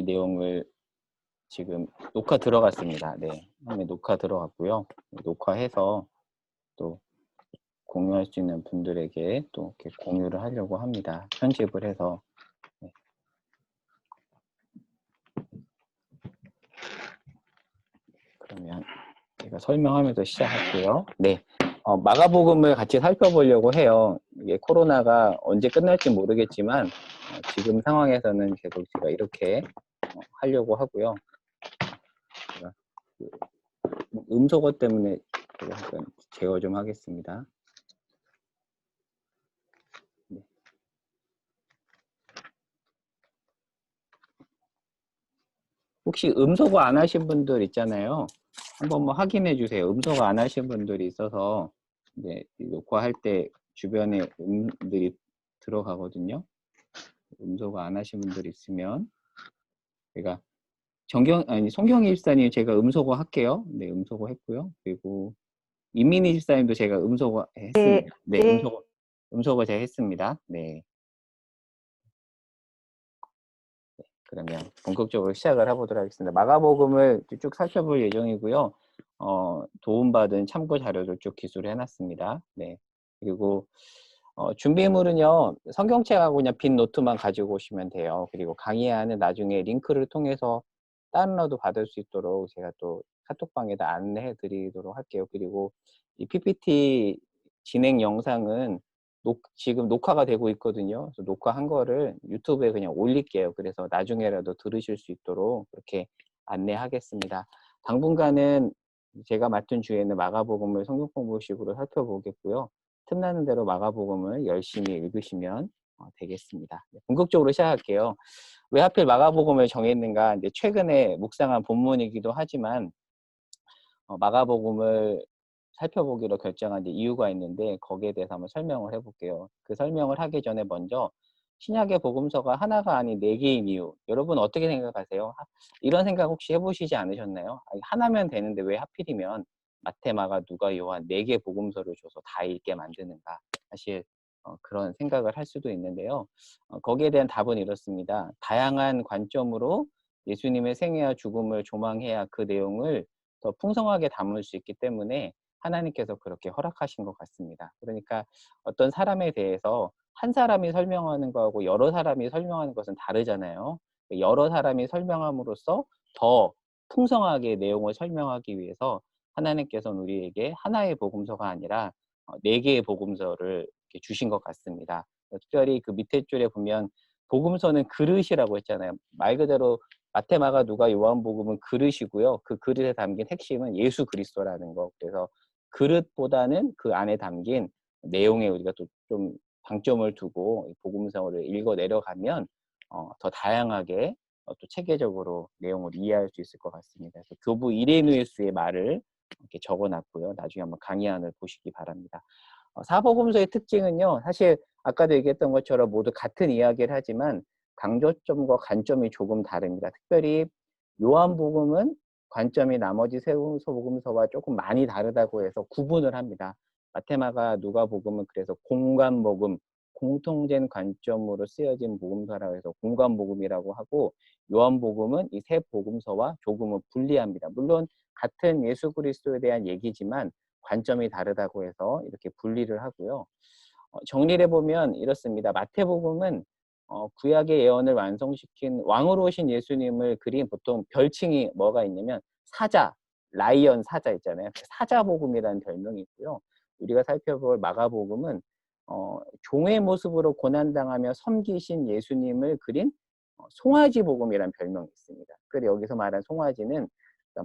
이 내용을 지금 녹화 들어갔습니다. 네, 처음에 녹화 들어갔고요. 녹화해서 또 공유할 수 있는 분들에게 또 이렇게 공유를 하려고 합니다. 편집을 해서. 네. 그러면 제가 설명하면서 시작할게요. 네, 마가복음을 같이 살펴보려고 해요. 이게 코로나가 언제 끝날지 모르겠지만 지금 상황에서는 계속 제가 이렇게 하려고 하고요. 제가 그 음소거 때문에 제가 잠깐 제어 좀 하겠습니다. 네. 혹시 음소거 안 하신 분들 있잖아요. 한번 뭐 확인해 주세요. 음소거 안 하신 분들이 있어서 이제 녹화할 때 주변에 음들이 들어가거든요. 음소거 안 하신 분들 있으면 제가 송경희 집사님 제가 음소거 할게요. 네, 음소거 했고요. 그리고 임민희 집사님도 제가 음소거 했습니다. 네, 음소거 제가 했습니다. 네. 그러면 본격적으로 시작을 해보도록 하겠습니다. 마가복음을 쭉 살펴볼 예정이고요. 도움받은 참고 자료를 쭉 기술을 해놨습니다. 네. 그리고 준비물은요, 성경책하고 그냥 빈 노트만 가지고 오시면 돼요. 그리고 강의안은 나중에 링크를 통해서 다운로드 받을 수 있도록 제가 또 카톡방에다 안내해 드리도록 할게요. 그리고 이 PPT 진행 영상은 지금 녹화가 되고 있거든요. 그래서 녹화한 거를 유튜브에 그냥 올릴게요. 그래서 나중에라도 들으실 수 있도록 그렇게 안내하겠습니다. 당분간은 제가 맡은 주에는 마가복음을 성경 공부식으로 살펴보겠고요. 틈나는 대로 마가복음을 열심히 읽으시면 되겠습니다. 본격적으로 시작할게요. 왜 하필 마가복음을 정했는가? 이제 최근에 묵상한 본문이기도 하지만 마가복음을 살펴보기로 결정한 이유가 있는데 거기에 대해서 한번 설명을 해볼게요. 그 설명을 하기 전에 먼저 신약의 복음서가 하나가 아닌 네 개인 이유, 여러분 어떻게 생각하세요? 이런 생각 혹시 해보시지 않으셨나요? 하나면 되는데 왜 하필이면 마태, 마가, 누가, 요한 네 개 복음서를 줘서 다 읽게 만드는가? 사실 그런 생각을 할 수도 있는데요. 거기에 대한 답은 이렇습니다. 다양한 관점으로 예수님의 생애와 죽음을 조망해야 그 내용을 더 풍성하게 담을 수 있기 때문에 하나님께서 그렇게 허락하신 것 같습니다. 그러니까 어떤 사람에 대해서 한 사람이 설명하는 거하고 여러 사람이 설명하는 것은 다르잖아요. 여러 사람이 설명함으로써 더 풍성하게 내용을 설명하기 위해서 하나님께서는 우리에게 하나의 복음서가 아니라 네 개의 복음서를 이렇게 주신 것 같습니다. 특별히 그 밑에 줄에 보면 복음서는 그릇이라고 했잖아요. 말 그대로 마태, 마가, 누가, 요한복음은 그릇이고요. 그 그릇에 담긴 핵심은 예수 그리스도라는 거. 그래서 그릇보다는 그 안에 담긴 내용에 우리가 또 좀 방점을 두고 복음서를 읽어 내려가면 더 다양하게 또 체계적으로 내용을 이해할 수 있을 것 같습니다. 그래서 교부 이레누에스의 말을 이렇게 적어놨고요. 나중에 한번 강의안을 보시기 바랍니다. 사복음서의 특징은요. 사실 아까도 얘기했던 것처럼 모두 같은 이야기를 하지만 강조점과 관점이 조금 다릅니다. 특별히 요한복음은 관점이 나머지 세 소복음서와 조금 많이 다르다고 해서 구분을 합니다. 마테마가 누가복음은 그래서 공관복음, 공통된 관점으로 쓰여진 복음서라고 해서 공관복음이라고 하고 요한복음은 이 세 복음서와 조금은 분리합니다. 물론 같은 예수 그리스도에 대한 얘기지만 관점이 다르다고 해서 이렇게 분리를 하고요. 정리를 해보면 이렇습니다. 마태복음은 구약의 예언을 완성시킨 왕으로 오신 예수님을 그린 보통 별칭이 뭐가 있냐면 사자, 라이언 사자 있잖아요. 사자복음이라는 별명이 있고요. 우리가 살펴볼 마가복음은 종의 모습으로 고난당하며 섬기신 예수님을 그린 송아지 복음이라는 별명이 있습니다. 그래서 여기서 말한 송아지는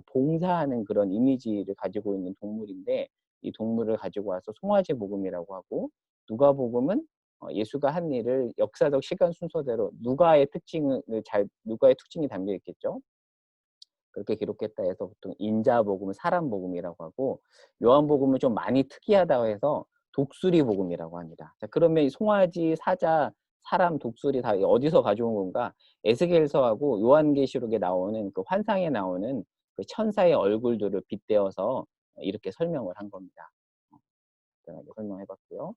봉사하는 그런 이미지를 가지고 있는 동물인데 이 동물을 가지고 와서 송아지 복음이라고 하고 누가복음은 예수가 한 일을 역사적 시간 순서대로 누가의 특징이 담겨 있겠죠. 그렇게 기록했다 해서 보통 인자복음, 사람복음이라고 하고 요한복음은 좀 많이 특이하다고 해서 독수리복음이라고 합니다. 자, 그러면 이 송아지, 사자, 사람, 독수리 다 어디서 가져온 건가? 에스겔서하고 요한계시록에 나오는 그 환상에 나오는 그 천사의 얼굴들을 빗대어서 이렇게 설명을 한 겁니다. 간단하게 설명해봤고요.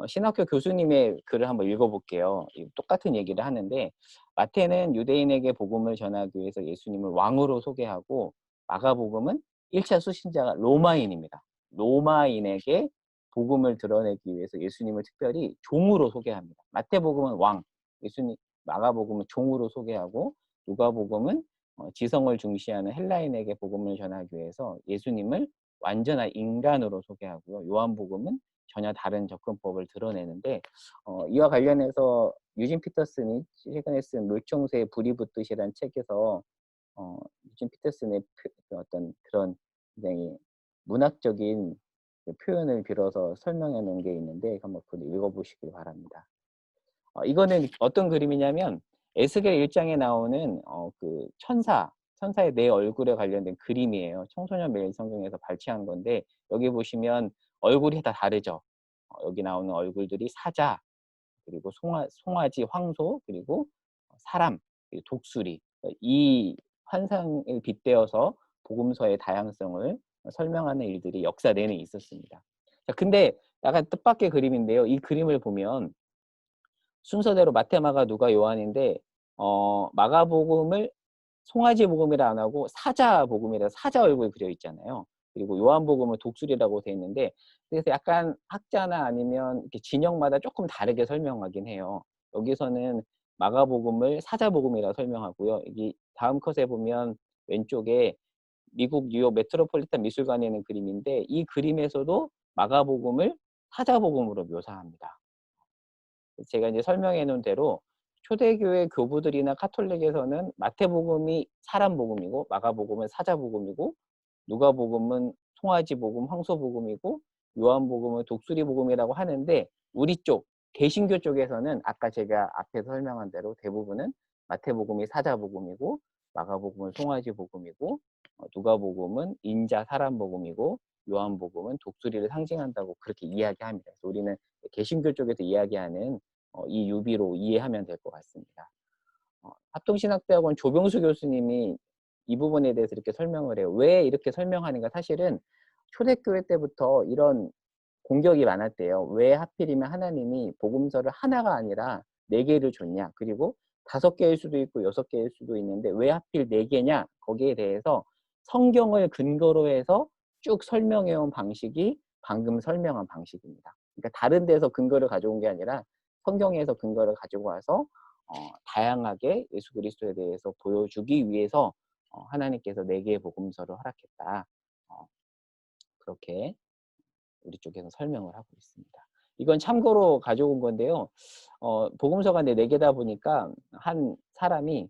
신학교 교수님의 글을 한번 읽어볼게요. 똑같은 얘기를 하는데 마태는 유대인에게 복음을 전하기 위해서 예수님을 왕으로 소개하고 마가복음은 1차 수신자가 로마인입니다. 로마인에게 복음을 드러내기 위해서 예수님을 특별히 종으로 소개합니다. 마태복음은 왕, 예수님, 마가복음은 종으로 소개하고 누가복음은 지성을 중시하는 헬라인에게 복음을 전하기 위해서 예수님을 완전한 인간으로 소개하고요. 요한복음은 전혀 다른 접근법을 드러내는데 이와 관련해서 유진 피터슨이 최근에 쓴 물총새에 불이 붙듯이라는 책에서 유진 피터슨의 어떤 그런 굉장히 문학적인 표현을 빌어서 설명해 놓은 게 있는데 한번 그걸 읽어보시길 바랍니다. 이거는 어떤 그림이냐면 에스겔 1장에 나오는 그 천사의 내 얼굴에 관련된 그림이에요. 청소년 매일 성경에서 발췌한 건데 여기 보시면 얼굴이 다 다르죠. 여기 나오는 얼굴들이 사자, 그리고 송아지, 황소, 그리고 사람, 그리고 독수리. 이 환상을 빗대어서 복음서의 다양성을 설명하는 일들이 역사 내내 있었습니다. 자, 근데 약간 뜻밖의 그림인데요. 이 그림을 보면 순서대로 마태, 마가, 누가, 요한인데 마가복음을 송아지 복음이라 안 하고 사자 복음이라 사자 얼굴 그려 있잖아요. 그리고 요한복음은 독수리라고 돼 있는데 그래서 약간 학자나 아니면 이렇게 진영마다 조금 다르게 설명하긴 해요. 여기서는 마가복음을 사자복음이라 설명하고요. 여기 다음 컷에 보면 왼쪽에 미국 뉴욕 메트로폴리탄 미술관에 있는 그림인데 이 그림에서도 마가복음을 사자복음으로 묘사합니다. 제가 이제 설명해 놓은 대로 초대교회 교부들이나 카톨릭에서는 마태복음이 사람복음이고 마가복음은 사자복음이고 누가복음은 송아지복음, 황소복음이고 요한복음은 독수리복음이라고 하는데 우리 쪽 개신교 쪽에서는 아까 제가 앞에서 설명한 대로 대부분은 마태복음이 사자복음이고 마가복음은 송아지복음이고 누가복음은 인자 사람복음이고 요한복음은 독수리를 상징한다고 그렇게 이야기합니다. 그래서 우리는 개신교 쪽에서 이야기하는 이 유비로 이해하면 될 것 같습니다. 합동신학대학원 조병수 교수님이 이 부분에 대해서 이렇게 설명을 해요. 왜 이렇게 설명하는가? 사실은 초대교회 때부터 이런 공격이 많았대요. 왜 하필이면 하나님이 복음서를 하나가 아니라 4개를 줬냐? 그리고 5개일 수도 있고 6개일 수도 있는데 왜 하필 4개냐? 거기에 대해서 성경을 근거로 해서 쭉 설명해온 방식이 방금 설명한 방식입니다. 그러니까 다른 데서 근거를 가져온 게 아니라 성경에서 근거를 가지고 와서 다양하게 예수 그리스도에 대해서 보여주기 위해서 하나님께서 4개의 복음서를 허락했다. 그렇게 우리 쪽에서 설명을 하고 있습니다. 이건 참고로 가져온 건데요. 복음서가 4개다 보니까 한 사람이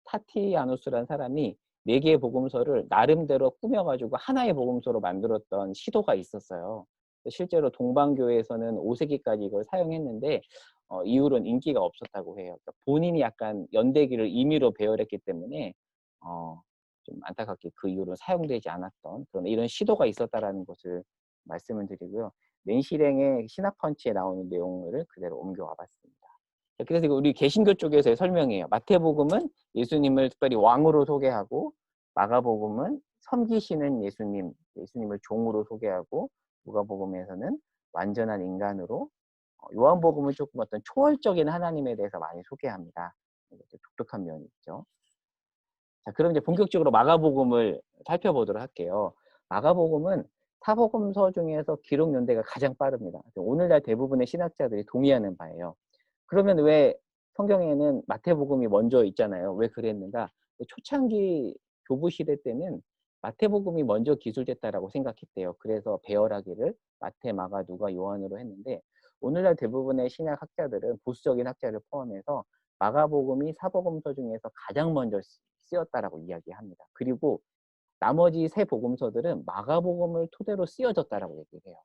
타티아누스라는 사람이 4개의 복음서를 나름대로 꾸며가지고 하나의 복음서로 만들었던 시도가 있었어요. 실제로 동방교회에서는 5세기까지 이걸 사용했는데 이후로는 인기가 없었다고 해요. 그러니까 본인이 약간 연대기를 임의로 배열했기 때문에 좀 안타깝게 그 이후로 사용되지 않았던 그런 이런 시도가 있었다라는 것을 말씀을 드리고요. 맨실행의 신학펀치에 나오는 내용을 그대로 옮겨와 봤습니다. 그래서 우리 개신교 쪽에서의 설명이에요. 마태복음은 예수님을 특별히 왕으로 소개하고 마가복음은 섬기시는 예수님을 종으로 소개하고 누가복음에서는 완전한 인간으로 요한복음은 조금 어떤 초월적인 하나님에 대해서 많이 소개합니다. 독특한 면이 있죠. 자, 그럼 이제 본격적으로 마가복음을 살펴보도록 할게요. 마가복음은 사복음서 중에서 기록 연대가 가장 빠릅니다. 오늘날 대부분의 신학자들이 동의하는 바예요. 그러면 왜 성경에는 마태복음이 먼저 있잖아요. 왜 그랬는가? 초창기 교부 시대 때는 마태복음이 먼저 기술됐다라고 생각했대요. 그래서 배열하기를 마태, 마가, 누가, 요한으로 했는데 오늘날 대부분의 신약 학자들은 보수적인 학자를 포함해서 마가복음이 사복음서 중에서 가장 먼저 쓰였다라고 이야기합니다. 그리고 나머지 세 복음서들은 마가복음을 토대로 쓰여졌다라고 얘기를 해요.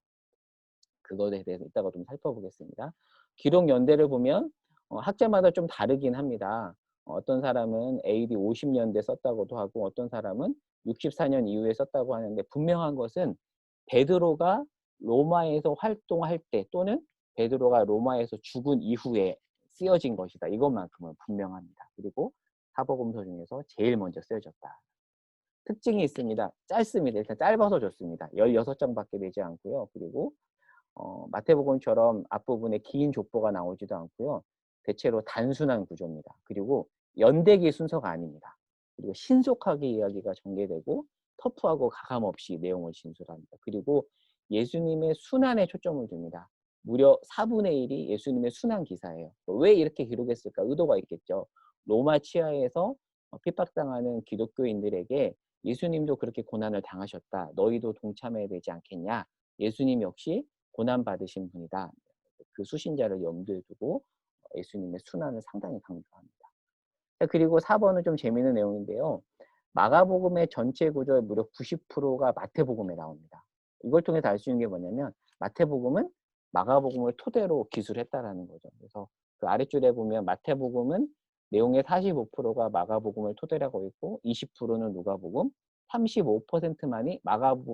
그거에 대해서 이따가 좀 살펴보겠습니다. 기록 연대를 보면 학자마다 좀 다르긴 합니다. 어떤 사람은 AD 50년대 썼다고도 하고 어떤 사람은 64년 이후에 썼다고 하는데 분명한 것은 베드로가 로마에서 활동할 때 또는 베드로가 로마에서 죽은 이후에 쓰여진 것이다. 이것만큼은 분명합니다. 그리고 사복음서 중에서 제일 먼저 쓰여졌다. 특징이 있습니다. 짧습니다. 일단 짧아서 좋습니다. 16장밖에 되지 않고요. 그리고 마태복음처럼 앞부분에 긴 족보가 나오지도 않고요. 대체로 단순한 구조입니다. 그리고 연대기 순서가 아닙니다. 그리고 신속하게 이야기가 전개되고 터프하고 가감없이 내용을 진술합니다. 그리고 예수님의 순환에 초점을 둡니다. 무려 4분의 1이 예수님의 순환 기사예요. 왜 이렇게 기록했을까? 의도가 있겠죠. 로마 치하에서 핍박당하는 기독교인들에게 예수님도 그렇게 고난을 당하셨다. 너희도 동참해야 되지 않겠냐? 예수님 역시 고난받으신 분이다. 그 수신자를 염두에 두고 예수님의 순환을 상당히 강조합니다. 그리고 4번은 좀 재미있는 내용인데요. 마가복음의 전체 구조의 무려 90%가 마태복음에 나옵니다. 이걸 통해서 알 수 있는 게 뭐냐면 마태복음은 마가복음을 토대로 기술했다라는 거죠. 그래서 그 아랫줄에 보면 마태복음은 내용의 45%가 마가복음을 토대로 하고 있고 20%는 누가복음, 35%만이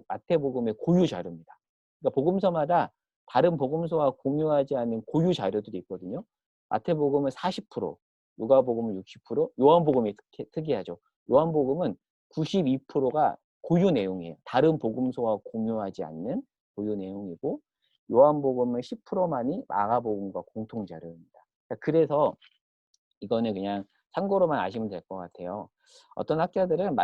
마태복음의 고유 자료입니다. 그러니까 복음서마다 다른 복음서와 공유하지 않은 고유 자료들이 있거든요. 마태복음은 40%, 누가복음은 60%, 요한복음이 특이하죠. 요한복음은 92%가 고유 내용이에요. 다른 복음서와 공유하지 않는 고유 내용이고 요한복음은 10%만이 마가복음과 공통 자료입니다. 그래서 이거는 그냥 참고로만 아시면 될 것 같아요. 어떤 학자들은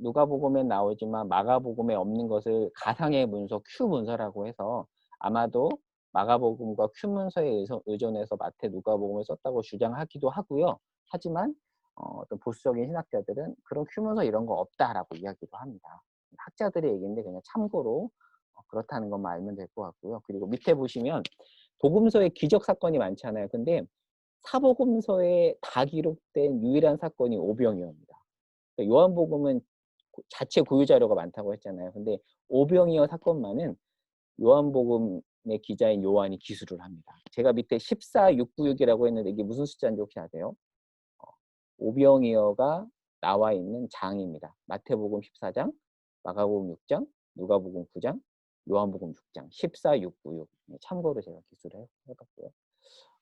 누가복음에 나오지만 마가복음에 없는 것을 가상의 문서, 큐 문서라고 해서 아마도 마가복음과 큐 문서에 의존해서 누가복음을 썼다고 주장하기도 하고요. 하지만 어떤 보수적인 신학자들은 그런 큐 문서 이런 거 없다라고 이야기도 합니다. 학자들의 얘기인데 그냥 참고로 그렇다는 것만 알면 될 것 같고요. 그리고 밑에 보시면 복음서에 기적 사건이 많잖아요. 근데 사복음서에 다 기록된 유일한 사건이 오병이어입니다. 그러니까 요한복음은 자체 고유 자료가 많다고 했잖아요. 근데 오병이어 사건만은 요한복음의 기자인 요한이 기술을 합니다. 제가 밑에 14696이라고 했는데 이게 무슨 숫자인지 혹시 아세요? 오병이어가 나와 있는 장입니다. 마태복음 14장, 마가복음 6장, 누가복음 9장, 요한복음 6장, 14696. 참고로 제가 기술을 해봤고요.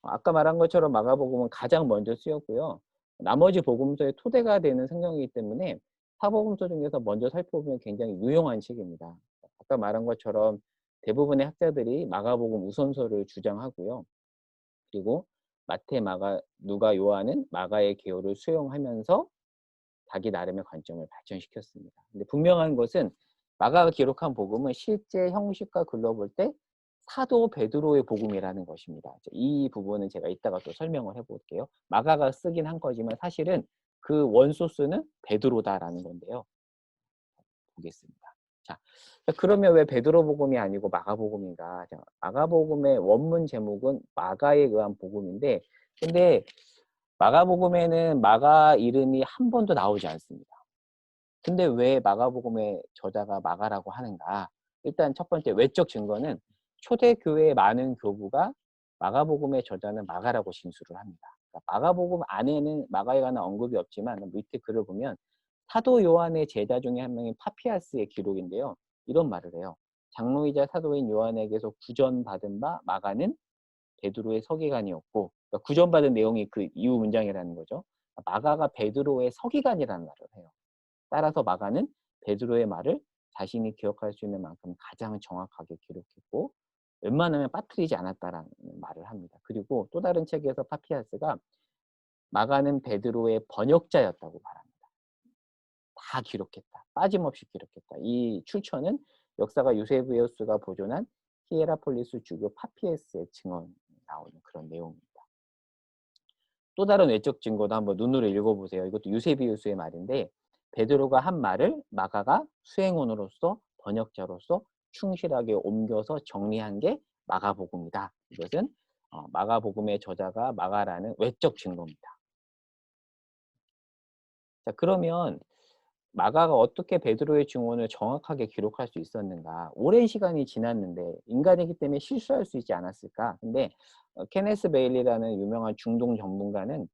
아까 말한 것처럼 마가복음은 가장 먼저 쓰였고요. 나머지 복음서의 토대가 되는 성경이기 때문에 사복음서 중에서 먼저 살펴보면 굉장히 유용한 책입니다. 아까 말한 것처럼 대부분의 학자들이 마가복음 우선서를 주장하고요. 그리고 마태, 마가, 누가, 요한은 마가의 계율을 수용하면서 자기 나름의 관점을 발전시켰습니다. 근데 분명한 것은 마가가 기록한 복음은 실제 형식과 글러볼 때 사도 베드로의 복음이라는 것입니다. 이 부분은 제가 이따가 또 설명을 해볼게요. 마가가 쓰긴 한 거지만 사실은 그 원소스는 베드로다라는 건데요. 보겠습니다. 자, 그러면 왜 베드로 복음이 아니고 마가 복음인가? 마가 복음의 원문 제목은 마가에 의한 복음인데, 근데 마가 복음에는 마가 이름이 한 번도 나오지 않습니다. 근데 왜 마가복음의 저자가 마가라고 하는가? 일단 첫 번째 외적 증거는 초대교회의 많은 교부가 마가복음의 저자는 마가라고 진술을 합니다. 그러니까 마가복음 안에는 마가에 관한 언급이 없지만 밑에 글을 보면 사도 요한의 제자 중에 한 명인 파피아스의 기록인데요. 이런 말을 해요. 장로이자 사도인 요한에게서 구전받은 바 마가는 베드로의 서기관이었고, 그러니까 구전받은 내용이 그 이후 문장이라는 거죠. 마가가 베드로의 서기관이라는 말을 해요. 따라서 마가는 베드로의 말을 자신이 기억할 수 있는 만큼 가장 정확하게 기록했고 웬만하면 빠뜨리지 않았다라는 말을 합니다. 그리고 또 다른 책에서 파피아스가 마가는 베드로의 번역자였다고 말합니다. 다 기록했다. 빠짐없이 기록했다. 이 출처는 역사가 유세비우스가 보존한 히에라폴리스 주교 파피아스의 증언 나오는 그런 내용입니다. 또 다른 외적 증거도 한번 눈으로 읽어보세요. 이것도 유세비우스의 말인데 베드로가 한 말을 마가가 수행원으로서 번역자로서 충실하게 옮겨서 정리한 게 마가복음이다. 이것은 마가복음의 저자가 마가라는 외적 증거입니다. 자, 그러면 마가가 어떻게 베드로의 증언을 정확하게 기록할 수 있었는가? 오랜 시간이 지났는데 인간이기 때문에 실수할 수 있지 않았을까? 근데 케네스 베일리라는 유명한 중동 전문가는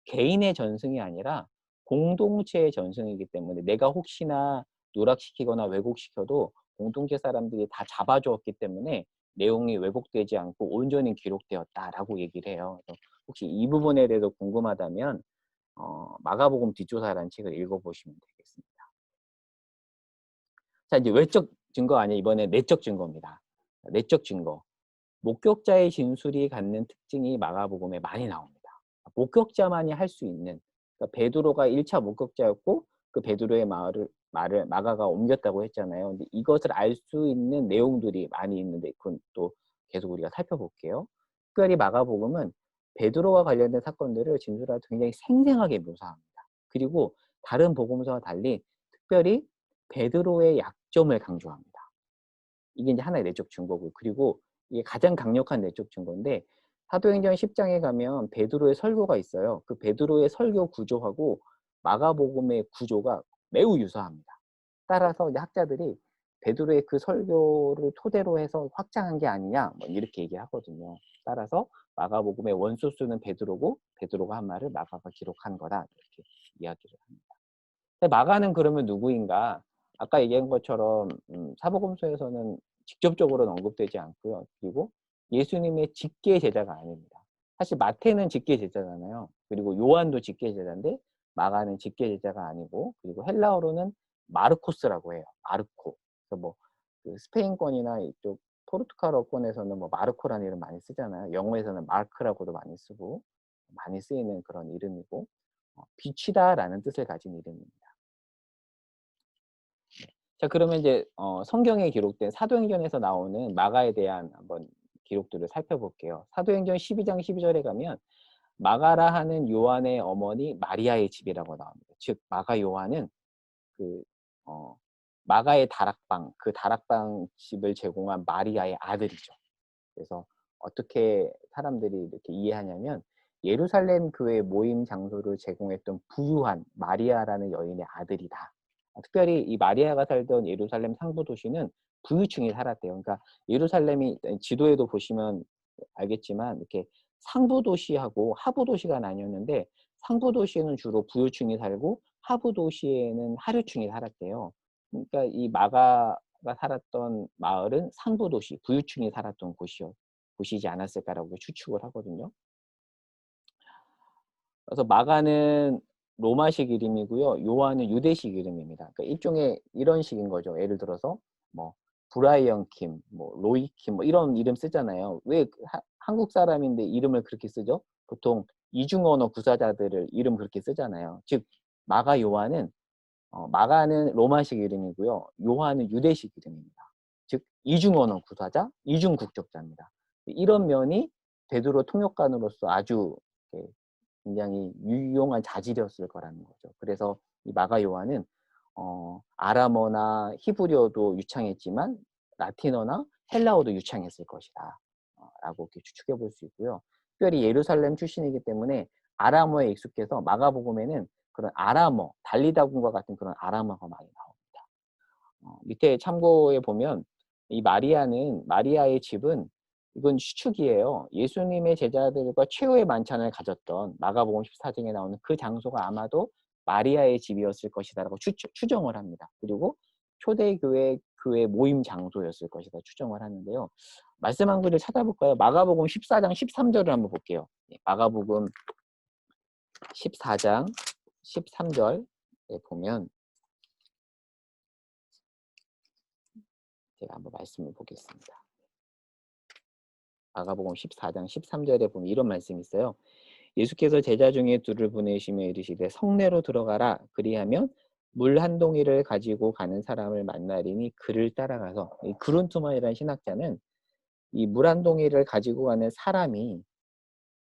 개인의 전승이 아니라 공동체의 전승이기 때문에 내가 혹시나 누락시키거나 왜곡시켜도 공동체 사람들이 다 잡아주었기 때문에 내용이 왜곡되지 않고 온전히 기록되었다라고 얘기를 해요. 그래서 혹시 이 부분에 대해서 궁금하다면 마가복음 뒷조사라는 책을 읽어보시면 되겠습니다. 자, 이제 외적 증거 아니에요. 이번에 내적 증거입니다. 내적 증거. 목격자의 진술이 갖는 특징이 마가복음에 많이 나옵니다. 목격자만이 할 수 있는, 그러니까 베드로가 1차 목격자였고 그 베드로의 말을 마가가 옮겼다고 했잖아요. 근데 이것을 알 수 있는 내용들이 많이 있는데 그건 또 계속 우리가 살펴볼게요. 특별히 마가복음은 베드로와 관련된 사건들을 진술할 때 굉장히 생생하게 묘사합니다. 그리고 다른 복음서와 달리 특별히 베드로의 약점을 강조합니다. 이게 이제 하나의 내적 증거고, 그리고 이게 가장 강력한 내적 증거인데 사도행전 10장에 가면 베드로의 설교가 있어요. 그 베드로의 설교 구조하고 마가복음의 구조가 매우 유사합니다. 따라서 이제 학자들이 베드로의 그 설교를 토대로 해서 확장한 게 아니냐 뭐 이렇게 얘기하거든요. 따라서 마가복음의 원소스는 베드로고 베드로가 한 말을 마가가 기록한 거다 이렇게 이야기를 합니다. 마가는 그러면 누구인가? 아까 얘기한 것처럼 사복음서에서는 직접적으로는 언급되지 않고요. 그리고 예수님의 직계 제자가 아닙니다. 사실 마태는 직계 제자잖아요. 그리고 요한도 직계 제자인데 마가는 직계 제자가 아니고, 그리고 헬라어로는 마르코스라고 해요. 마르코. 그래서 그 스페인권이나 이쪽 포르투갈어권에서는 마르코라는 이름 많이 쓰잖아요. 영어에서는 마크라고도 많이 쓰고 많이 쓰이는 그런 이름이고, 빛이다라는 뜻을 가진 이름입니다. 자, 그러면 이제 성경에 기록된 사도행전에서 나오는 마가에 대한 한번 기록들을 살펴볼게요. 사도행전 12장 12절에 가면 마가라 하는 요한의 어머니 마리아의 집이라고 나옵니다. 즉 마가 요한은 그 마가의 다락방, 그 다락방 집을 제공한 마리아의 아들이죠. 그래서 어떻게 사람들이 이렇게 이해하냐면 예루살렘 교회 모임 장소를 제공했던 부유한 마리아라는 여인의 아들이다. 특별히 이 마리아가 살던 예루살렘 상부 도시는 부유층이 살았대요. 그러니까 예루살렘이 지도에도 보시면 알겠지만 이렇게 상부 도시하고 하부 도시가 나뉘었는데 상부 도시에는 주로 부유층이 살고 하부 도시에는 하류층이 살았대요. 그러니까 이 마가가 살았던 마을은 상부 도시, 부유층이 살았던 곳이지 않았을까라고 추측을 하거든요. 그래서 마가는 로마식 이름이고요. 요한은 유대식 이름입니다. 그러니까 일종의 이런 식인 거죠. 예를 들어서 브라이언 킴, 로이 킴 이런 이름 쓰잖아요. 왜 한국 사람인데 이름을 그렇게 쓰죠? 보통 이중언어 구사자들을 이름 그렇게 쓰잖아요. 즉 마가 요한은 마가는 로마식 이름이고요. 요한은 유대식 이름입니다. 즉 이중언어 구사자, 이중국적자입니다. 이런 면이 베드로 통역관으로서 아주 굉장히 유용한 자질이었을 거라는 거죠. 그래서 이 마가 요한은 아람어나 히브리어도 유창했지만 라틴어나 헬라어도 유창했을 것이다 라고 이렇게 추측해 볼 수 있고요. 특별히 예루살렘 출신이기 때문에 아람어에 익숙해서 마가복음에는 그런 아람어, 달리다군과 같은 그런 아람어가 많이 나옵니다. 밑에 참고해 보면 이 마리아의 집은 이건 추측이에요. 예수님의 제자들과 최후의 만찬을 가졌던 마가복음 14장에 나오는 그 장소가 아마도 마리아의 집이었을 것이다라고 추정을 합니다. 그리고 초대교회 모임 장소였을 것이다 추정을 하는데요. 말씀한 글을 찾아볼까요? 마가복음 14장 13절을 한번 볼게요. 마가복음 14장 13절에 보면 제가 한번 말씀을 보겠습니다. 마가복음 14장 13절에 보면 이런 말씀이 있어요. 예수께서 제자 중에 둘을 보내시며 이르시되 성내로 들어가라. 그리하면 물 한 동이를 가지고 가는 사람을 만나리니 그를 따라가서, 이 그룬트만이라는 신학자는 이 물 한 동이를 가지고 가는 사람이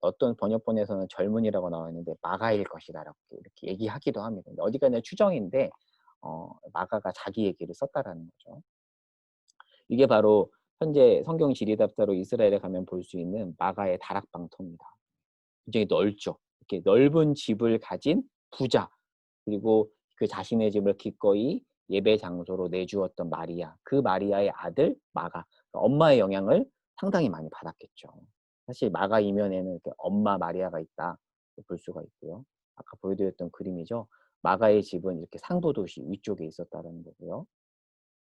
어떤 번역본에서는 젊은이라고 나와 있는데 마가일 것이다라고 이렇게 얘기하기도 합니다. 근데 어디까지나 추정인데 마가가 자기 얘기를 썼다라는 거죠. 이게 바로 현재 성경 지리답사로 이스라엘에 가면 볼 수 있는 마가의 다락방터입니다. 굉장히 넓죠. 이렇게 넓은 집을 가진 부자, 그리고 그 자신의 집을 기꺼이 예배 장소로 내주었던 마리아, 그 마리아의 아들 마가, 엄마의 영향을 상당히 많이 받았겠죠. 사실 마가 이면에는 이렇게 엄마 마리아가 있다 볼 수가 있고요. 아까 보여드렸던 그림이죠. 마가의 집은 이렇게 상부도시 위쪽에 있었다는 거고요.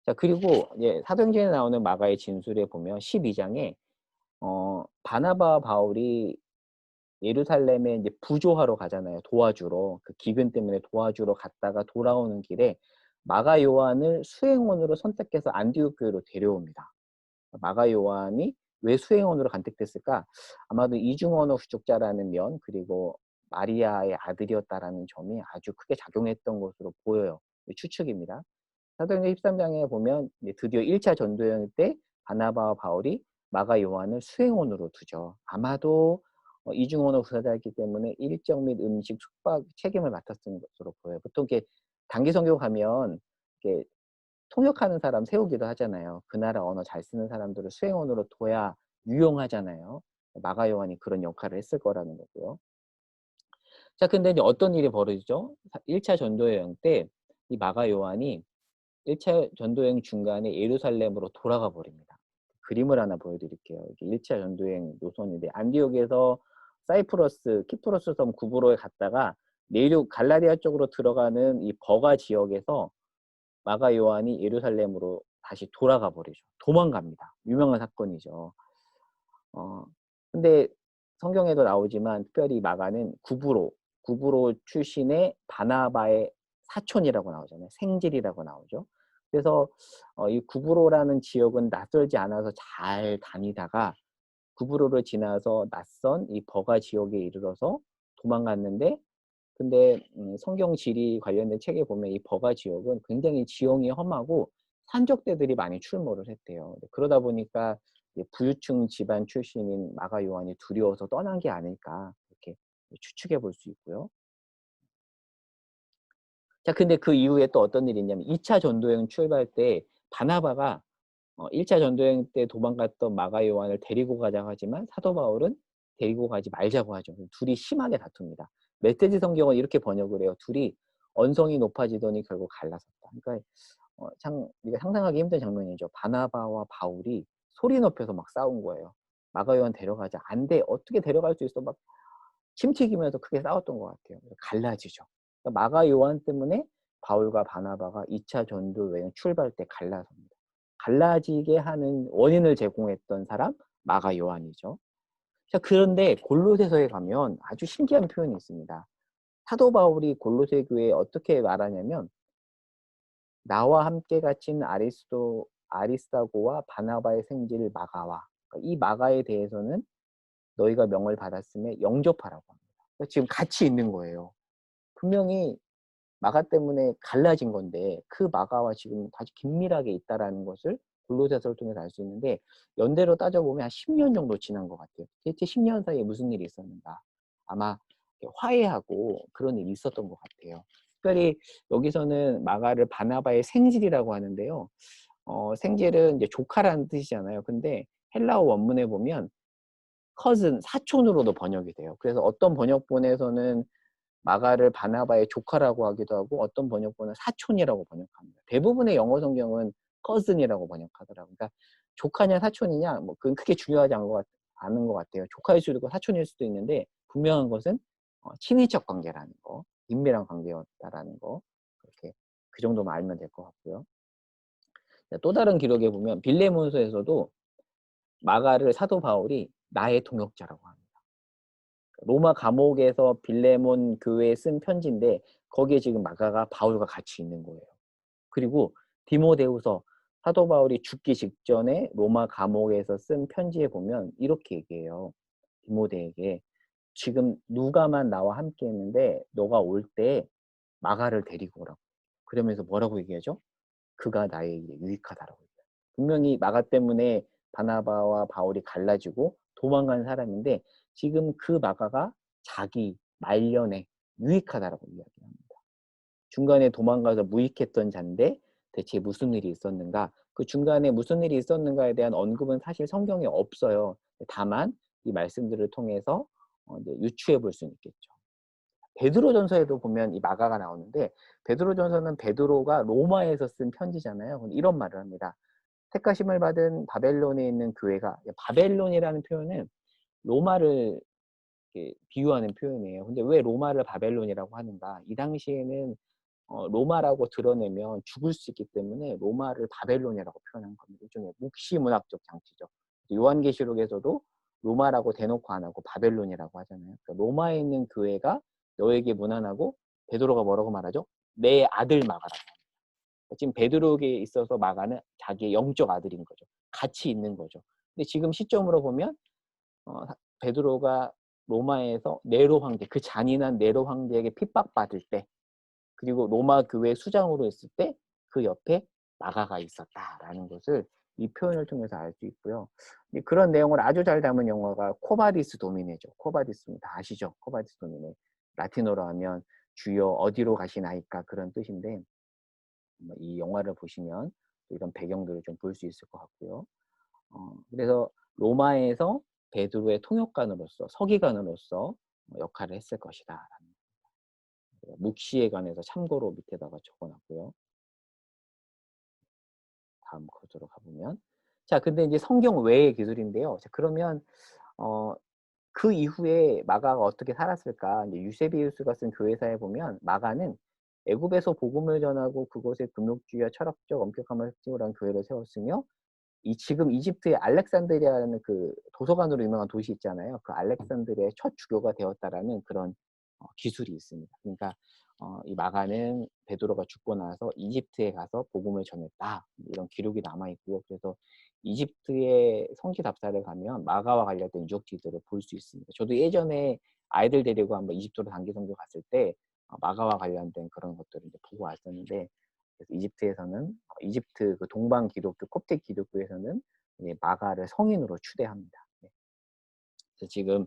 자, 그리고 이제 사도행전에 나오는 마가의 진술에 보면 12장에 바나바와 바울이 예루살렘에 이제 부조하러 가잖아요. 도와주러. 그 기근 때문에 도와주러 갔다가 돌아오는 길에 마가 요한을 수행원으로 선택해서 안디옥 교회로 데려옵니다. 마가 요한이 왜 수행원으로 간택됐을까? 아마도 이중언어 부족자라는 면, 그리고 마리아의 아들이었다라는 점이 아주 크게 작용했던 것으로 보여요. 추측입니다. 사도행전 13장에 보면 드디어 1차 전도 여행 때 바나바와 바울이 마가 요한을 수행원으로 두죠. 아마도 이중언어 부사자였기 때문에 일정 및 음식, 숙박 책임을 맡았던 것으로 보여요. 보통 이렇게 단기 선교 가면 이렇게 통역하는 사람 세우기도 하잖아요. 그 나라 언어 잘 쓰는 사람들을 수행원으로 둬야 유용하잖아요. 마가 요한이 그런 역할을 했을 거라는 거고요. 자, 근데 이제 어떤 일이 벌어지죠? 1차 전도 여행 때 이 마가 요한이 1차 전도여행 중간에 예루살렘으로 돌아가 버립니다. 그림을 하나 보여드릴게요. 이게 1차 전도여행 노선인데 안디옥에서 사이프러스, 키프로스 섬 구브로에 갔다가 내륙 갈라디아 쪽으로 들어가는 이 버가 지역에서 마가 요한이 예루살렘으로 다시 돌아가 버리죠. 도망갑니다. 유명한 사건이죠. 어, 근데 성경에도 나오지만 특별히 마가는 구브로 출신의 바나바의 사촌이라고 나오잖아요. 생질이라고 나오죠. 그래서 이 구브로라는 지역은 낯설지 않아서 잘 다니다가 구브로를 지나서 낯선 이 버가 지역에 이르러서 도망갔는데, 근데 성경 지리 관련된 책에 보면 이 버가 지역은 굉장히 지형이 험하고 산적대들이 많이 출몰을 했대요. 그러다 보니까 부유층 집안 출신인 마가 요한이 두려워서 떠난 게 아닐까 이렇게 추측해 볼 수 있고요. 자, 근데 그 이후에 또 어떤 일이 있냐면 2차 전도여행 출발 때 바나바가 1차 전도여행 때 도망갔던 마가 요한을 데리고 가자고 하지만 사도 바울은 데리고 가지 말자고 하죠. 둘이 심하게 다툽니다. 메시지 성경은 이렇게 번역을 해요. 둘이 언성이 높아지더니 결국 갈라섰다. 그러니까 참 우리가 상상하기 힘든 장면이죠. 바나바와 바울이 소리 높여서 막 싸운 거예요. 마가 요한 데려가자. 안 돼. 어떻게 데려갈 수 있어? 막 침 튀기면서 크게 싸웠던 것 같아요. 갈라지죠. 그러니까 마가 요한 때문에 바울과 바나바가 2차 전도 여행 출발 때 갈라섭니다. 갈라지게 하는 원인을 제공했던 사람 마가 요한이죠. 자, 그런데 골로새서에 가면 아주 신기한 표현이 있습니다. 사도 바울이 골로새 교회에 어떻게 말하냐면 나와 함께 갇힌 아리스다고와 바나바의 생질 마가와, 그러니까 이 마가에 대해서는 너희가 명을 받았음에 영접하라고 합니다. 그러니까 지금 같이 있는 거예요. 분명히 마가 때문에 갈라진 건데 그 마가와 지금 아주 긴밀하게 있다라는 것을 골로새서를 통해서 알 수 있는데, 연대로 따져보면 한 10년 정도 지난 것 같아요. 대체 10년 사이에 무슨 일이 있었는가? 아마 화해하고 그런 일이 있었던 것 같아요. 특별히 여기서는 마가를 바나바의 생질이라고 하는데요. 생질은 이제 조카라는 뜻이잖아요. 근데 헬라어 원문에 보면 cousin, 사촌으로도 번역이 돼요. 그래서 어떤 번역본에서는 마가를 바나바의 조카라고 하기도 하고 어떤 번역본은 사촌이라고 번역합니다. 대부분의 영어 성경은 cousin이라고 번역하더라고요. 그러니까 조카냐 사촌이냐 뭐 그건 크게 중요하지 않은 것 같아요. 조카일 수도 있고 사촌일 수도 있는데 분명한 것은 친인척 관계라는 거, 긴밀한 관계였다라는 거, 그렇게 그 정도만 알면 될 것 같고요. 또 다른 기록에 보면 빌레몬서에서도 마가를 사도 바울이 나의 동역자라고 합니다. 로마 감옥에서 빌레몬 교회에 쓴 편지인데 거기에 지금 마가가 바울과 같이 있는 거예요. 그리고 디모데후서, 사도 바울이 죽기 직전에 로마 감옥에서 쓴 편지에 보면 이렇게 얘기해요. 디모데에게 지금 누가만 나와 함께 했는데 너가 올 때 마가를 데리고 오라고. 그러면서 뭐라고 얘기하죠? 그가 나에게 유익하다라고 얘기해요. 분명히 마가 때문에 바나바와 바울이 갈라지고 도망간 사람인데 지금 그 마가가 자기 말년에 유익하다라고 이야기합니다. 중간에 도망가서 무익했던 자인데 대체 무슨 일이 있었는가? 그 중간에 무슨 일이 있었는가에 대한 언급은 사실 성경에 없어요. 다만 이 말씀들을 통해서 이제 유추해 볼 수는 있겠죠. 베드로전서에도 보면 이 마가가 나오는데 베드로전서는 베드로가 로마에서 쓴 편지잖아요. 이런 말을 합니다. 택하심을 받은 바벨론에 있는 교회가, 바벨론이라는 표현은 로마를 비유하는 표현이에요. 근데 왜 로마를 바벨론이라고 하는가? 이 당시에는 로마라고 드러내면 죽을 수 있기 때문에 로마를 바벨론이라고 표현한 겁니다. 일종의 묵시문학적 장치죠. 요한계시록에서도 로마라고 대놓고 안 하고 바벨론이라고 하잖아요. 그러니까 로마에 있는 교회가 너에게 무난하고, 베드로가 뭐라고 말하죠? 내 아들 마가라고 합니다. 지금 베드로에게 있어서 마가는 자기의 영적 아들인 거죠. 같이 있는 거죠. 근데 지금 시점으로 보면 베드로가 로마에서 네로 황제, 그 잔인한 네로 황제에게 핍박받을 때, 그리고 로마 교회 수장으로 있을 때 그 옆에 마가가 있었다라는 것을 이 표현을 통해서 알 수 있고요. 그런 내용을 아주 잘 담은 영화가 코바디스 도미네죠. 코바디스 다 아시죠? 코바디스 도미네. 라틴어로 하면 주여 어디로 가시나이까, 그런 뜻인데 이 영화를 보시면 이런 배경들을 좀 볼 수 있을 것 같고요. 그래서 로마에서 베드로의 통역관으로서, 서기관으로서 역할을 했을 것이다. 묵시에 관해서 참고로 밑에다가 적어놨고요. 다음 코드로 가보면, 자, 근데 이제 성경 외의 기술인데요. 자, 그러면 그 이후에 마가가 어떻게 살았을까? 이제 유세비우스가 쓴 교회사에 보면 마가는 애굽에서 복음을 전하고 그곳에 금욕주의와 철학적 엄격함을 획득을 한 교회를 세웠으며, 지금 이집트의 알렉산드리아라는 그 도서관으로 유명한 도시 있잖아요. 그 알렉산드리아의 첫 주교가 되었다라는 그런 기술이 있습니다. 그러니까 이 마가는 베드로가 죽고 나서 이집트에 가서 복음을 전했다, 이런 기록이 남아 있고요. 그래서 이집트의 성지 답사를 가면 마가와 관련된 유적지들을 볼 수 있습니다. 저도 예전에 아이들 데리고 한번 이집트로 단기 선교 갔을 때 마가와 관련된 그런 것들을 이제 보고 왔었는데, 그래서 이집트에서는 이집트 그 동방 기독교 콥틱 기독교에서는 마가를 성인으로 추대합니다. 네. 그래서 지금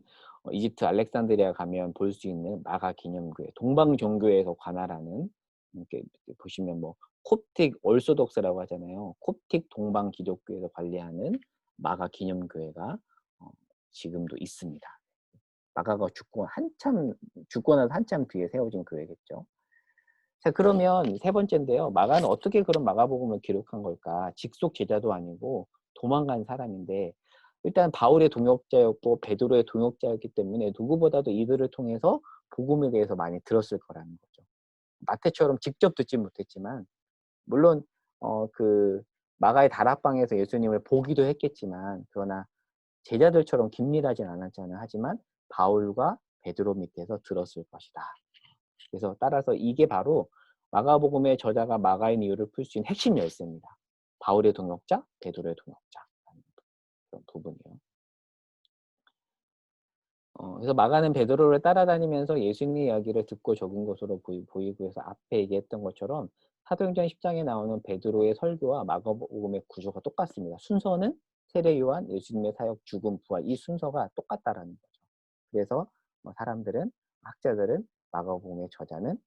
이집트 알렉산드리아 가면 볼 수 있는 마가 기념교회, 동방 종교에서 관할하는, 이렇게 보시면 뭐 콥틱 올소독스라고 하잖아요. 콥틱 동방 기독교에서 관리하는 마가 기념교회가 지금도 있습니다. 마가가 죽고 나서 한참 뒤에 세워진 교회겠죠. 자, 그러면 세 번째인데요. 마가는 어떻게 그런 마가복음을 기록한 걸까? 직속 제자도 아니고 도망간 사람인데, 일단 바울의 동역자였고 베드로의 동역자였기 때문에 누구보다도 이들을 통해서 복음에 대해서 많이 들었을 거라는 거죠. 마태처럼 직접 듣지 못했지만, 물론 그 마가의 다락방에서 예수님을 보기도 했겠지만, 그러나 제자들처럼 긴밀하진 않았잖아요. 하지만 바울과 베드로 밑에서 들었을 것이다. 그래서 따라서 이게 바로 마가복음의 저자가 마가인 이유를 풀 수 있는 핵심 열쇠입니다. 바울의 동역자, 베드로의 동역자, 그런 부분이에요. 그래서 마가는 베드로를 따라다니면서 예수님의 이야기를 듣고 적은 것으로 보이고 해서 앞에 얘기했던 것처럼 사도행전 10장에 나오는 베드로의 설교와 마가복음의 구조가 똑같습니다. 순서는 세례 요한, 예수님의 사역, 죽음, 부활, 이 순서가 똑같다라는 거죠. 그래서 사람들은, 학자들은 마가복음의 저자는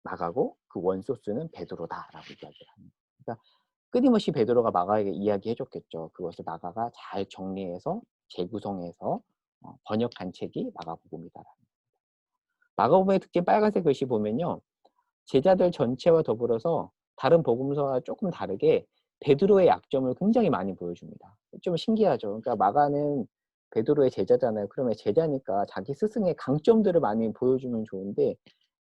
마가고 그 원소스는 베드로다라고 이야기를 합니다. 그러니까 끊임없이 베드로가 마가에게 이야기해줬겠죠. 그것을 마가가 잘 정리해서 재구성해서 번역한 책이 마가복음이다라는. 마가복음의 특징 빨간색 글씨 보면요, 제자들 전체와 더불어서 다른 복음서와 조금 다르게 베드로의 약점을 굉장히 많이 보여줍니다. 좀 신기하죠. 그러니까 마가는 베드로의 제자잖아요. 그러면 제자니까 자기 스승의 강점들을 많이 보여주면 좋은데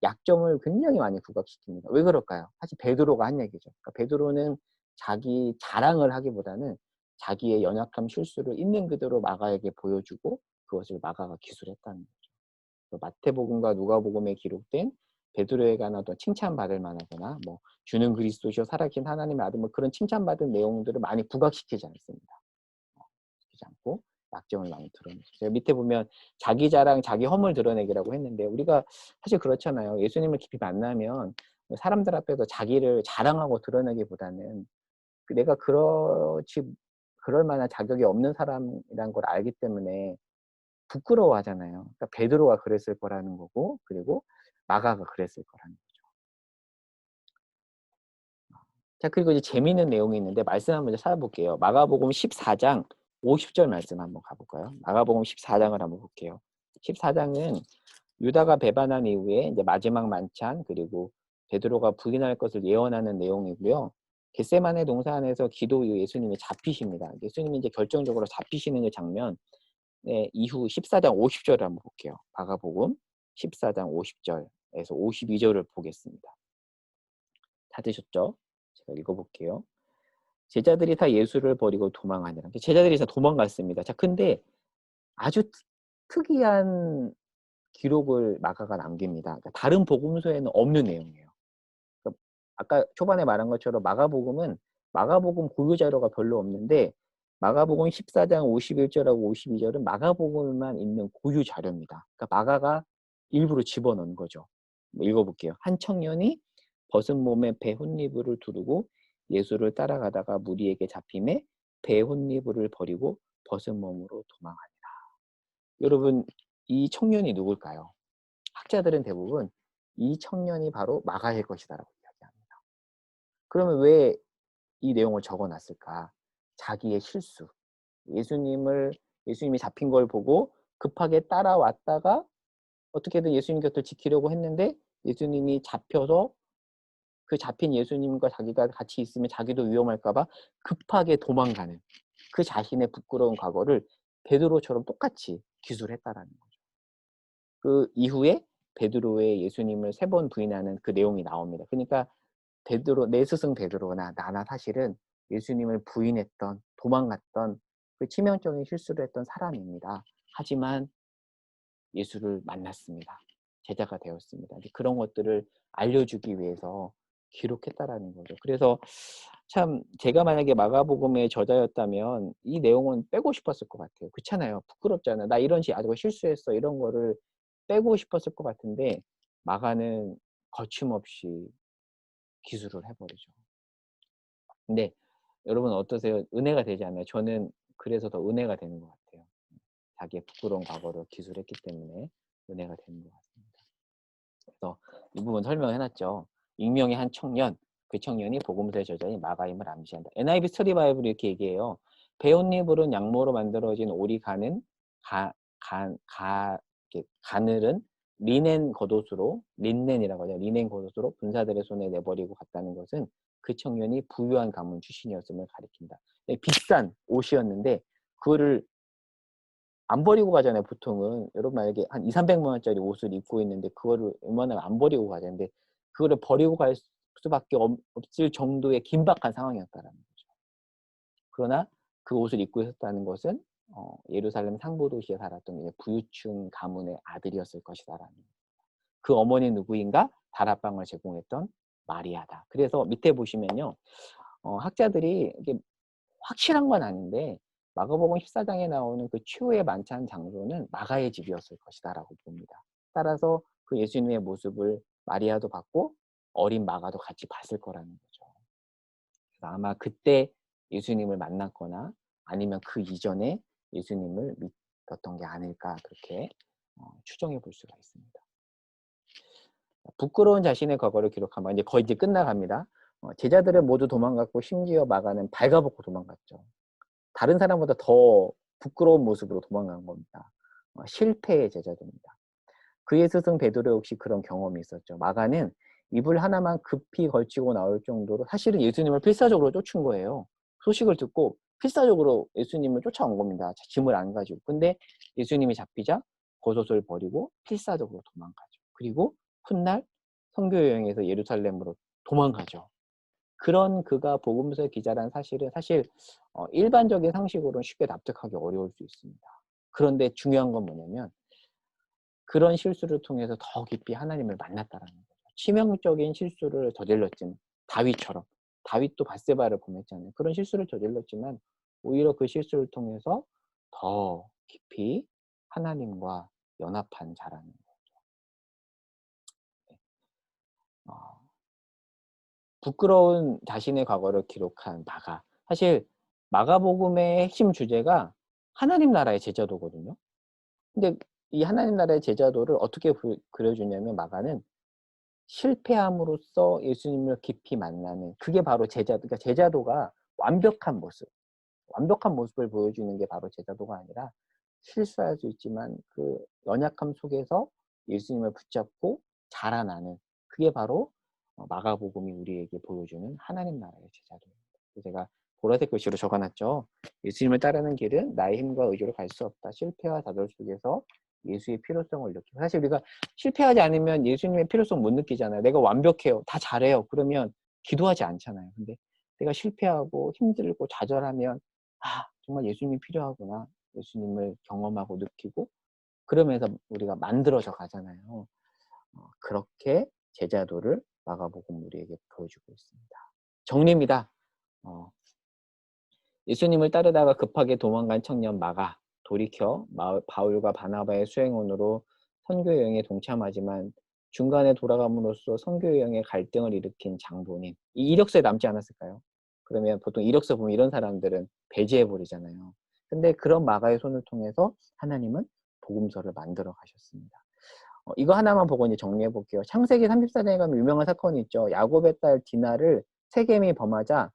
약점을 굉장히 많이 부각시킵니다. 왜 그럴까요? 사실 베드로가 한 얘기죠. 그러니까 베드로는 자기 자랑을 하기보다는 자기의 연약함, 실수를 있는 그대로 마가에게 보여주고 그것을 마가가 기술했다는 거죠. 마태복음과 누가복음에 기록된 베드로에 관한 어떤 칭찬받을 만하거나 뭐 주는 그리스도시요 살아계신 하나님의 아들, 뭐 그런 칭찬받은 내용들을 많이 부각시키지 않습니다. 시키지 않고 약점을 많이 드러내죠. 제가 밑에 보면 자기 자랑, 자기 허물 드러내기라고 했는데, 우리가 사실 그렇잖아요. 예수님을 깊이 만나면 사람들 앞에서 자기를 자랑하고 드러내기보다는 내가 그럴 만한 자격이 없는 사람이란 걸 알기 때문에 부끄러워하잖아요. 그러니까 베드로가 그랬을 거라는 거고, 그리고 마가가 그랬을 거라는 거죠. 자, 그리고 이제 재미있는 내용이 있는데 말씀 한번 찾아볼게요. 마가복음 14장 50절 말씀 한번 가볼까요? 마가복음 14장을 한번 볼게요. 14장은 유다가 배반한 이후에 이제 마지막 만찬, 그리고 베드로가 부인할 것을 예언하는 내용이고요. 겟세마네 동산에서 기도 이후 예수님이 잡히십니다. 예수님이 이제 결정적으로 잡히시는 그 장면, 이후 14장 50절을 한번 볼게요. 마가복음 14장 50절에서 52절을 보겠습니다. 찾으셨죠? 제가 읽어볼게요. 제자들이 다 예수를 버리고 도망하니라. 제자들이 다 도망갔습니다. 자, 근데 아주 특이한 기록을 마가가 남깁니다. 그러니까 다른 복음서에는 없는 내용이에요. 그러니까 아까 초반에 말한 것처럼 마가복음은 마가복음 고유 자료가 별로 없는데 마가복음 14장 51절하고 52절은 마가복음만 있는 고유 자료입니다. 그러니까 마가가 일부러 집어넣은 거죠. 읽어볼게요. 한 청년이 벗은 몸에 배 혼니부를 두르고 예수를 따라가다가 무리에게 잡힘에 배 혼니부를 버리고 벗은 몸으로 도망하니라. 여러분, 이 청년이 누굴까요? 학자들은 대부분 이 청년이 바로 마가일 것이다라고 이야기합니다. 그러면 왜 이 내용을 적어놨을까? 자기의 실수. 예수님이 잡힌 걸 보고 급하게 따라왔다가 어떻게든 예수님 곁을 지키려고 했는데 예수님이 잡혀서 그 잡힌 예수님과 자기가 같이 있으면 자기도 위험할까 봐 급하게 도망가는 그 자신의 부끄러운 과거를 베드로처럼 똑같이 기술했다라는 거죠. 그 이후에 베드로의 예수님을 3번 부인하는 그 내용이 나옵니다. 그러니까 베드로, 내 스승 베드로나 나나 사실은 예수님을 부인했던, 도망갔던 그 치명적인 실수를 했던 사람입니다. 하지만 예수를 만났습니다. 제자가 되었습니다. 그런 것들을 알려주기 위해서 기록했다라는 거죠. 그래서 참 제가 만약에 마가복음의 저자였다면 이 내용은 빼고 싶었을 것 같아요. 그렇잖아요. 부끄럽잖아요. 나 이런 아주 실수했어. 이런 거를 빼고 싶었을 것 같은데 마가는 거침없이 기술을 해버리죠. 근데 여러분 어떠세요? 은혜가 되지 않나요? 저는 그래서 더 은혜가 되는 것 같아요. 자기의 부끄러운 과거를 기술했기 때문에 은혜가 되는 것 같습니다. 그래서 이 부분 설명해놨죠. 익명의 한 청년, 그 청년이 복음서의 저자인 마가임을 암시한다. NIV 스터디 바이블이 이렇게 얘기해요. 배옷잎으로는 양모로 만들어진 오리 가늘은 리넨 겉옷으로, 린넨이라고 하죠. 리넨 겉옷으로 군사들의 손에 내버리고 갔다는 것은 그 청년이 부유한 가문 출신이었음을 가리킨다. 비싼 옷이었는데 그거를 안 버리고 가잖아요. 보통은 여러분 만약에 한 200~300만 원짜리 옷을 입고 있는데 그거를 웬만하면 안 버리고 가자는데 그거를 버리고 갈 수밖에 없을 정도의 긴박한 상황이었다라는 거죠. 그러나 그 옷을 입고 있었다는 것은 예루살렘 상부도시에 살았던 부유층 가문의 아들이었을 것이다라는 거죠. 그 어머니 누구인가? 다락방을 제공했던 마리아다. 그래서 밑에 보시면요. 학자들이 이게 확실한 건 아닌데 마가복음 14장에 나오는 그 최후의 만찬 장소는 마가의 집이었을 것이다라고 봅니다. 따라서 그 예수님의 모습을 마리아도 봤고 어린 마가도 같이 봤을 거라는 거죠. 그래서 아마 그때 예수님을 만났거나 아니면 그 이전에 예수님을 믿었던 게 아닐까 그렇게 추정해 볼 수가 있습니다. 부끄러운 자신의 과거를 기록하면 이제 거의 끝나갑니다. 제자들은 모두 도망갔고 심지어 마가는 발가벗고 도망갔죠. 다른 사람보다 더 부끄러운 모습으로 도망간 겁니다. 실패의 제자들입니다. 그의 스승 베드로 역시 그런 경험이 있었죠. 마가는 이불 하나만 급히 걸치고 나올 정도로 사실은 예수님을 필사적으로 쫓은 거예요. 소식을 듣고 필사적으로 예수님을 쫓아온 겁니다. 짐을 안 가지고. 근데 예수님이 잡히자 겉옷을 버리고 필사적으로 도망가죠. 그리고 훗날 선교 여행에서 예루살렘으로 도망가죠. 그런 그가 복음서 기자란 사실은 사실 일반적인 상식으로는 쉽게 납득하기 어려울 수 있습니다. 그런데 중요한 건 뭐냐면 그런 실수를 통해서 더 깊이 하나님을 만났다라는 거죠. 치명적인 실수를 저질렀지만 다윗처럼 다윗도 밧세바를 범했잖아요. 그런 실수를 저질렀지만 오히려 그 실수를 통해서 더 깊이 하나님과 연합한 자라는 거죠. 부끄러운 자신의 과거를 기록한 마가. 사실 마가복음의 핵심 주제가 하나님 나라의 제자도거든요. 근데 이 하나님 나라의 제자도를 어떻게 그려주냐면 마가는 실패함으로써 예수님을 깊이 만나는 그게 바로 그러니까 제자도가 완벽한 모습을 보여주는 게 바로 제자도가 아니라 실수할 수 있지만 그 연약함 속에서 예수님을 붙잡고 자라나는 그게 바로 마가복음이 우리에게 보여주는 하나님 나라의 제자도입니다. 제가 보라색 글씨로 적어놨죠. 예수님을 따르는 길은 나의 힘과 의지로 갈 수 없다. 실패와 좌절 속에서 예수의 필요성을 느끼고 사실 우리가 실패하지 않으면 예수님의 필요성 못 느끼잖아요. 내가 완벽해요. 다 잘해요. 그러면 기도하지 않잖아요. 근데 내가 실패하고 힘들고 좌절하면 정말 예수님이 필요하구나. 예수님을 경험하고 느끼고 그러면서 우리가 만들어져 가잖아요. 그렇게 제자도를 마가복음 우리에게 보여주고 있습니다. 정리입니다. 어, 예수님을 따르다가 급하게 도망간 청년 마가 돌이켜 바울과 바나바의 수행원으로 선교 여행에 동참하지만 중간에 돌아감으로써 선교 여행에 갈등을 일으킨 장본인. 이 이력서에 남지 않았을까요? 그러면 보통 이력서 보면 이런 사람들은 배제해 버리잖아요. 근데 그런 마가의 손을 통해서 하나님은 복음서를 만들어 가셨습니다. 이거 하나만 보고 이제 정리해 볼게요. 창세기 34장에 가면 유명한 사건이 있죠. 야곱의 딸 디나를 세겜이 범하자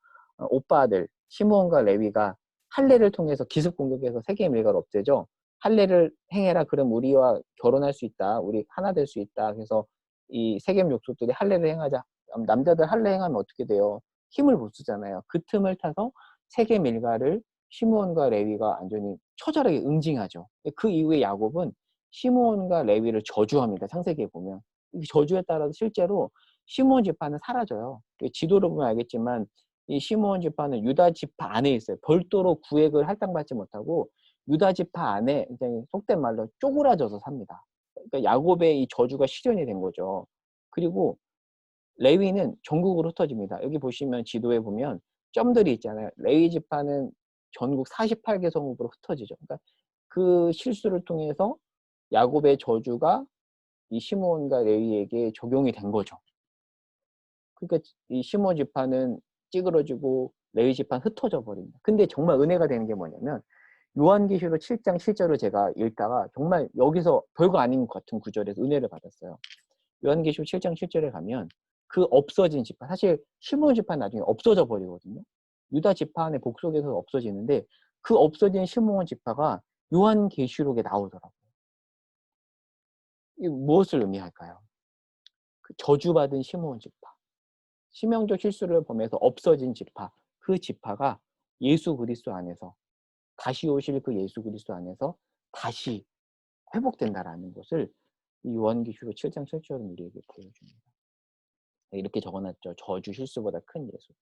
오빠들 시므온과 레위가 할례를 통해서 기습 공격해서 세겜 일가를 없애죠. 할례를 행해라. 그럼 우리와 결혼할 수 있다. 우리 하나 될 수 있다. 그래서 이 세겜 족속들이 할례를 행하자. 남자들 할례 행하면 어떻게 돼요? 힘을 못 쓰잖아요. 그 틈을 타서 세겜 일가를 시므온과 레위가 완전히 처절하게 응징하죠. 그 이후에 야곱은 시므온과 레위를 저주합니다. 창세기에 보면. 이 저주에 따라서 실제로 시므온 지파는 사라져요. 지도를 보면 알겠지만 이 시므온 지파는 유다 지파 안에 있어요. 별도로 구획을 할당받지 못하고 유다 지파 안에 굉장히 속된 말로 쪼그라져서 삽니다. 그러니까 야곱의 이 저주가 실현이 된 거죠. 그리고 레위는 전국으로 흩어집니다. 여기 보시면 지도에 보면 점들이 있잖아요. 레위 지파는 전국 48개 성읍으로 흩어지죠. 그러니까 그 실수를 통해서 야곱의 저주가 이 시므온과 레위에게 적용이 된 거죠. 그러니까 이 시므온 지파는 찌그러지고 레위 지파는 흩어져 버립니다. 근데 정말 은혜가 되는 게 뭐냐면 요한계시록 7장 실제로 제가 읽다가 정말 여기서 별거 아닌 것 같은 구절에서 은혜를 받았어요. 요한계시록 7장 7절에 가면 그 없어진 지파, 사실 시므온 지파는 나중에 없어져 버리거든요. 유다 지파 안에 복속에서 없어지는데 그 없어진 시므온 지파가 요한계시록에 나오더라고요. 이 무엇을 의미할까요? 그 저주받은 시므온 지파, 치명적 실수를 범해서 없어진 지파, 그 지파가 예수 그리스도 안에서 다시 오실 그 예수 그리스도 안에서 다시 회복된다라는 것을 이 요한계시록 7장 7절은 우리에게 보여줍니다. 이렇게 적어놨죠. 저주 실수보다 큰 예수.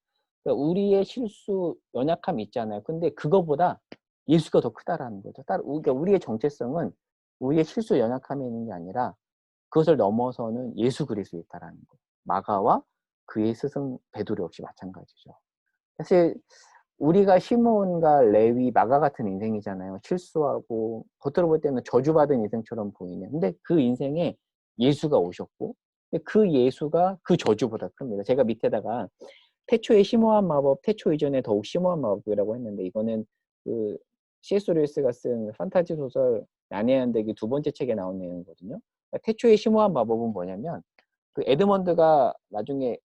그러니까 우리의 실수 연약함이 있잖아요. 근데 그거보다 예수가 더 크다라는 거죠. 그러니까 우리의 정체성은 우리의 실수 연약함에 있는 게 아니라 그것을 넘어서는 예수 그리스도에 있다라는 거예요. 마가와 그의 스승 베드로 역시 마찬가지죠. 사실 우리가 시므온과 레위, 마가 같은 인생이잖아요. 실수하고 겉으로 볼 때는 저주받은 인생처럼 보이는. 근데 그 인생에 예수가 오셨고 그 예수가 그 저주보다 큽니다. 제가 밑에다가 태초에 심오한 마법, 태초 이전에 더욱 심오한 마법이라고 했는데 이거는 그 C.S. 루이스가 쓴 판타지 소설 나니아 연대기 두 번째 책에 나온 내용이거든요. 그러니까 태초의 심오한 마법은 뭐냐면 그 에드먼드가 나중에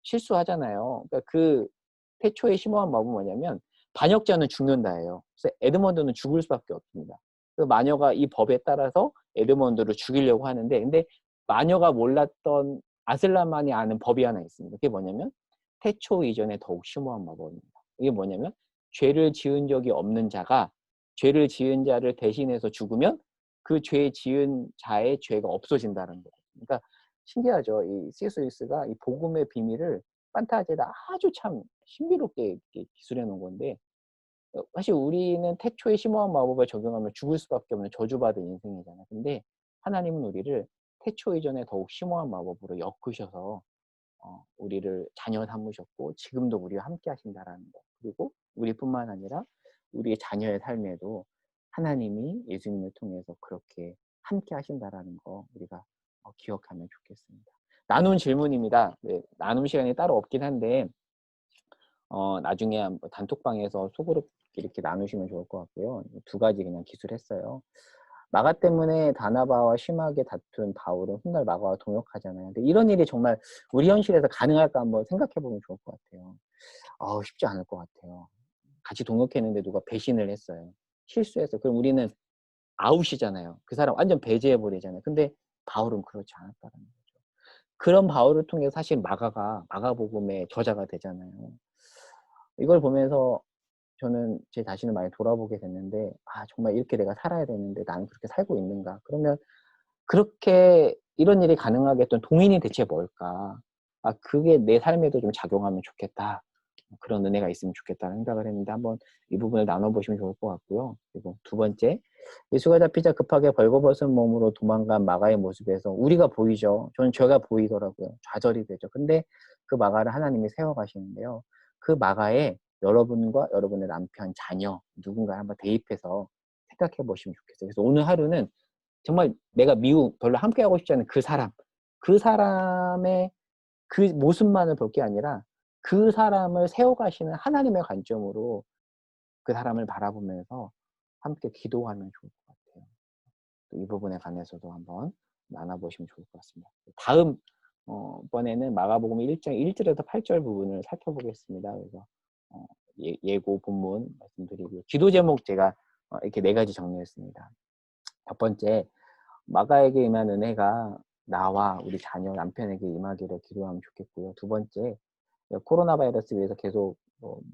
실수하잖아요. 그러니까 그 태초의 심오한 마법은 뭐냐면 반역자는 죽는다예요. 그래서 에드먼드는 죽을 수밖에 없습니다. 그 마녀가 이 법에 따라서 에드먼드를 죽이려고 하는데 근데 마녀가 몰랐던 아슬란만이 아는 법이 하나 있습니다. 그게 뭐냐면 태초 이전에 더욱 심오한 마법입니다. 이게 뭐냐면 죄를 지은 적이 없는 자가 죄를 지은 자를 대신해서 죽으면 그 죄 지은 자의 죄가 없어진다는 거예요. 그러니까 신기하죠. 이 C.S. 루이스가 이 복음의 비밀을 판타지에다 아주 참 신비롭게 기술해 놓은 건데 사실 우리는 태초의 심오한 마법을 적용하면 죽을 수밖에 없는 저주받은 인생이잖아요. 근데 하나님은 우리를 태초 이전에 더욱 심오한 마법으로 엮으셔서 우리를 자녀 삼으셨고 지금도 우리와 함께 하신다라는 거. 그리고 우리뿐만 아니라 우리의 자녀의 삶에도 하나님이 예수님을 통해서 그렇게 함께 하신다라는 거 우리가 기억하면 좋겠습니다. 나눈 질문입니다. 네, 나눔 시간이 따로 없긴 한데 나중에 단톡방에서 소그룹 이렇게 나누시면 좋을 것 같고요. 두 가지 그냥 기술했어요. 마가 때문에 다나바와 심하게 다툰 바울은 훗날 마가와 동역하잖아요. 근데 이런 일이 정말 우리 현실에서 가능할까 한번 생각해 보면 좋을 것 같아요. 쉽지 않을 것 같아요. 같이 동역했는데 누가 배신을 했어요. 실수했어요. 그럼 우리는 아웃이잖아요. 그 사람 완전 배제해 버리잖아요. 근데 바울은 그렇지 않았다는 거죠. 그런 바울을 통해 사실 마가가 마가복음의 저자가 되잖아요. 이걸 보면서 저는 제 자신을 많이 돌아보게 됐는데 정말 이렇게 내가 살아야 되는데 나는 그렇게 살고 있는가. 그러면 그렇게 이런 일이 가능하게 했던 동인이 대체 뭘까. 그게 내 삶에도 좀 작용하면 좋겠다. 그런 은혜가 있으면 좋겠다는 생각을 했는데 한번 이 부분을 나눠보시면 좋을 것 같고요. 그리고 두 번째, 예수가 잡히자 급하게 벌거벗은 몸으로 도망간 마가의 모습에서 우리가 보이죠. 저는 제가 보이더라고요. 좌절이 되죠. 근데 그 마가를 하나님이 세워가시는데요. 그 마가의 여러분과 여러분의 남편, 자녀 누군가 한번 대입해서 생각해 보시면 좋겠어요. 그래서 오늘 하루는 정말 내가 미국 별로 함께하고 싶지 않은 그 사람의 그 모습만을 볼 게 아니라 그 사람을 세워가시는 하나님의 관점으로 그 사람을 바라보면서 함께 기도하면 좋을 것 같아요. 이 부분에 관해서도 한번 나눠보시면 좋을 것 같습니다. 다음 번에는 마가복음 1장 1절에서 8절 부분을 살펴보겠습니다. 그래서 예고 본문 말씀드리고 기도 제목 제가 이렇게 4가지 정리했습니다. 첫 번째, 마가에게 임한 은혜가 나와 우리 자녀 남편에게 임하기를 기도하면 좋겠고요. 두 번째, 코로나 바이러스 위해서 계속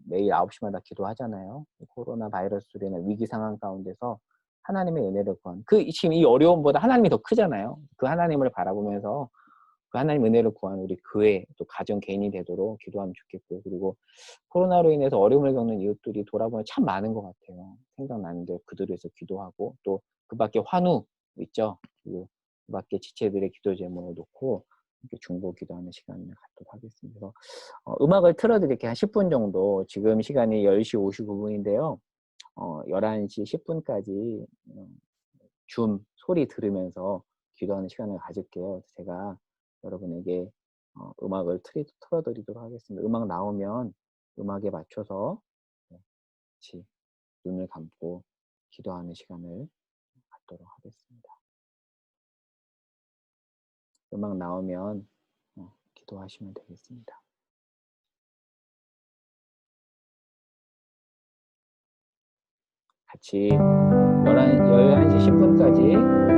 매일 9시마다 기도하잖아요. 코로나 바이러스로 인한 위기 상황 가운데서 하나님의 은혜를 구한 지금 이 어려움보다 하나님이 더 크잖아요. 그 하나님을 바라보면서 그 하나님 은혜를 구한 우리 교회 또 가정 개인이 되도록 기도하면 좋겠고요. 그리고 코로나로 인해서 어려움을 겪는 이웃들이 돌아보면 참 많은 것 같아요. 생각나는데 그들을 위해서 기도하고 또 그 밖에 환우 있죠. 그리고 그 밖에 지체들의 기도 제목을 놓고 이렇게 중보 기도하는 시간을 갖도록 하겠습니다. 그래서 음악을 틀어드릴게요. 한 10분 정도. 지금 시간이 10시 59분인데요. 11시 10분까지 줌 소리 들으면서 기도하는 시간을 가질게요. 제가 여러분에게 음악을 틀어드리도록 하겠습니다. 음악 나오면 음악에 맞춰서 같이 눈을 감고 기도하는 시간을 갖도록 하겠습니다. 음악 나오면 기도하시면 되겠습니다. 같이 11시 10분까지